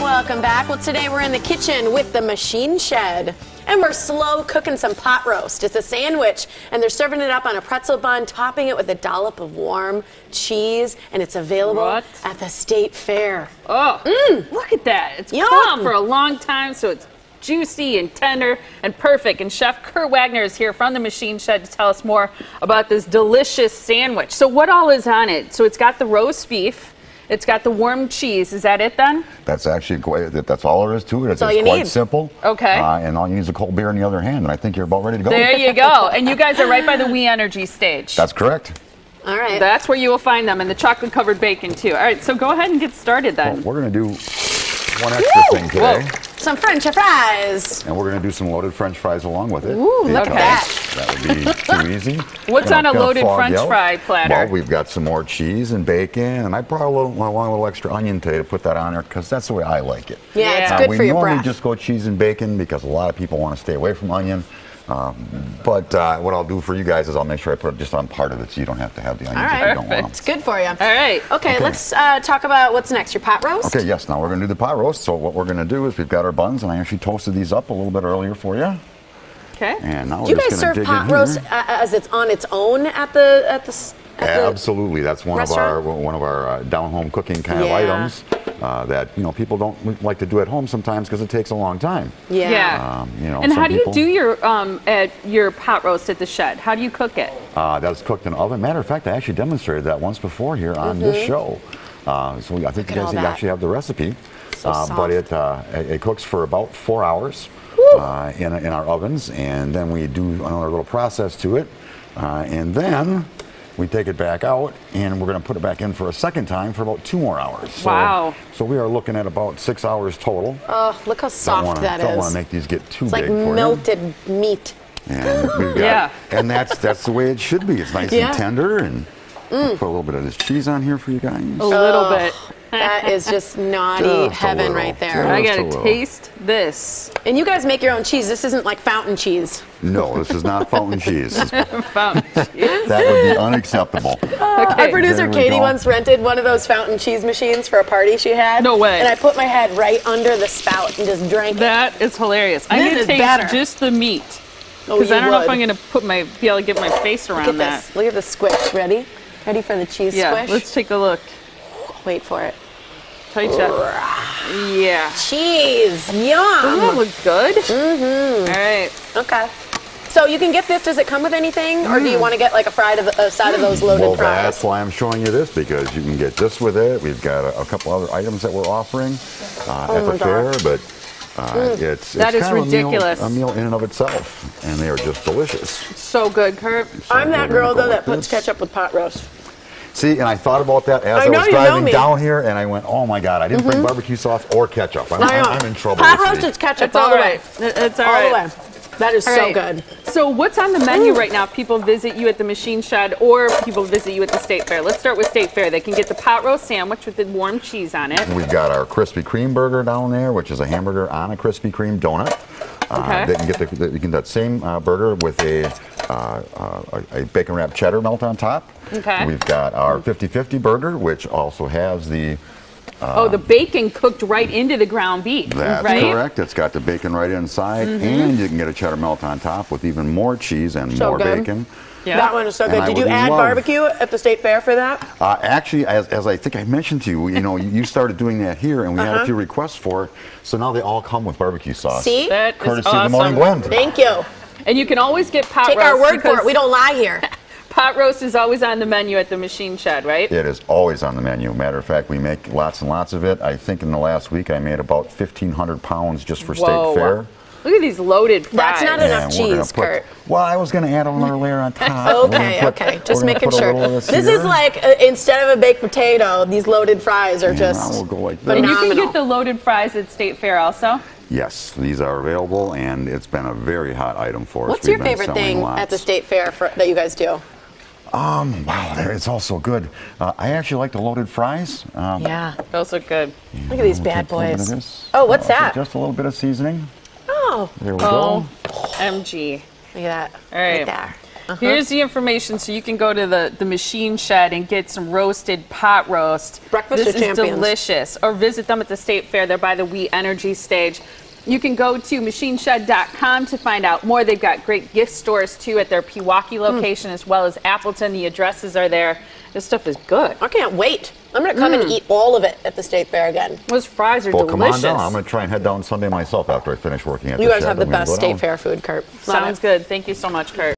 Welcome back. Well, today we're in the kitchen with the Machine Shed. And we're slow cooking some pot roast. It's a sandwich, and they're serving it up on a pretzel bun, topping it with a dollop of warm cheese, and it's available at the State Fair. Oh, look at that. It's cooked for a long time, so it's juicy and tender and perfect. And Chef Kurt Wagner is here from the Machine Shed to tell us more about this delicious sandwich. So what all is on it? So it's got the roast beef. It's got the warm cheese. Is that it then? That's actually that's all there is to it. It's quite simple. Okay. And all you need is a cold beer in the other hand, and I think you're about ready to go. There you go. And you guys are right by the We Energy stage. That's correct. All right. That's where you will find them, and the chocolate-covered bacon too. All right, so go ahead and get started then. Well, we're going to do one extra thing today. Whoa. Some French fries. And we're going to do some loaded French fries along with it. Ooh, look at that. That would be too easy. What's on a loaded French fry platter? Well, we've got some more cheese and bacon, and I brought a little extra onion today to put that on there because that's the way I like it. Yeah, it's good for your breath. We normally just go cheese and bacon because a lot of people want to stay away from onion. But what I'll do for you guys is I'll make sure I put it just on part of it so you don't have to have the onions if you don't want them. It's good for you. All right. Okay, let's talk about what's next. Your pot roast? Okay, yes. Now we're going to do the pot roast. So what we're going to do is we've got our buns, and I actually toasted these up a little bit earlier for you. Okay. And now do you guys serve pot roast as it's on its own at the Absolutely. That's one restaurant? of our down-home cooking kind of items that people don't like to do at home sometimes because it takes a long time. Yeah. And how do you do your pot roast at the shed? How do you cook it? That's cooked in an oven. Matter of fact, I actually demonstrated that once before here on this show. So I think you guys actually have the recipe. But it cooks for about 4 hours in our ovens, and then we do another little process to it, and then we take it back out, and we're going to put it back in for a second time for about 2 more hours. Wow. So we are looking at about 6 hours total. Oh, look how soft that is. Don't want to make these get too big for you. It's like melted meat. And we've got, and that's the way it should be. It's nice and tender, and put a little bit of this cheese on here for you guys. A little bit. That is just naughty heaven right there. I gotta taste this. And you guys make your own cheese. This isn't like fountain cheese. No, this is not fountain cheese. Fountain cheese. That would be unacceptable. Our producer Katie once rented one of those fountain cheese machines for a party she had. No way. And I put my head right under the spout and just drank it. That is hilarious. I'm gonna taste just the meat. Because I don't know if I'm gonna be able to get my face around that. Look at the squish. Ready? Ready for the cheese squish? Let's take a look. Wait for it. Tight shut. Yeah. Cheese. Yum. Doesn't that look good? Mm-hmm. All right. Okay. So you can get this. Does it come with anything, or do you want to get like a side of those loaded fries? That's why I'm showing you this, because you can get this with it. We've got a couple other items that we're offering at the fair, but it's that is ridiculous. A meal in and of itself, and they are just delicious. So good, Kurt. I'm that girl though that puts ketchup with pot roast. See, and I thought about that as I was driving down here, and I went, oh my God, I didn't bring barbecue sauce or ketchup. I'm in trouble. Pot roast is ketchup all the way. It's all right. All the way. That is so good. So what's on the menu right now if people visit you at the Machine Shed or people visit you at the State Fair? Let's start with State Fair. They can get the pot roast sandwich with the warm cheese on it. We've got our Krispy Kreme burger down there, which is a hamburger on a Krispy Kreme donut. They can get you can that same burger with a bacon wrapped cheddar melt on top. Okay. We've got our 50-50 burger, which also has the the bacon cooked right into the ground beef. That's correct. It's got the bacon right inside, and you can get a cheddar melt on top with even more cheese and more bacon. Yeah. That one is so good. Did you add barbecue at the State Fair for that? Actually, as I think I mentioned to you, you started doing that here, and we had a few requests for it. So now they all come with barbecue sauce. See? That courtesy is awesome. of the Morning Blend. Thank you. And you can always get pot roast. Take our word for it. We don't lie here. Pot roast is always on the menu at the Machine Shed, right? It is always on the menu. Matter of fact, we make lots and lots of it. I think in the last week I made about 1,500 pounds just for State Fair. Look at these loaded fries. That's not enough cheese, Kurt. Well, I was going to add another layer on top. Okay. Just making sure. This is like, instead of a baked potato, these loaded fries are just we'll go like this. And you can get the loaded fries at State Fair also? Yes, these are available, and it's been a very hot item for us. What's your favorite thing at the State Fair that you guys do? Wow, it's all so good. I actually like the loaded fries. Yeah, those look good. Look at these bad boys. Oh, what's that? Just a little bit of seasening. Oh. There we go. MG. Look at that. All right. Right there. Here's the information so you can go to the Machine Shed and get some roasted pot roast. Breakfast This of is champions. delicious. Or visit them at the State Fair. They're by the We Energy stage. You can go to machineshed.com to find out more. They've got great gift stores, too, at their Pewaukee location, as well as Appleton. The addresses are there. This stuff is good. I can't wait. I'm going to come and eat all of it at the State Fair again. Those fries are Well, delicious. come on down. I'm going to try and head down Sunday myself after I finish working at the You guys shed. have the I'm gonna best go State down. Fair food, Kurt. Love Sounds it. good. Thank you so much, Kurt.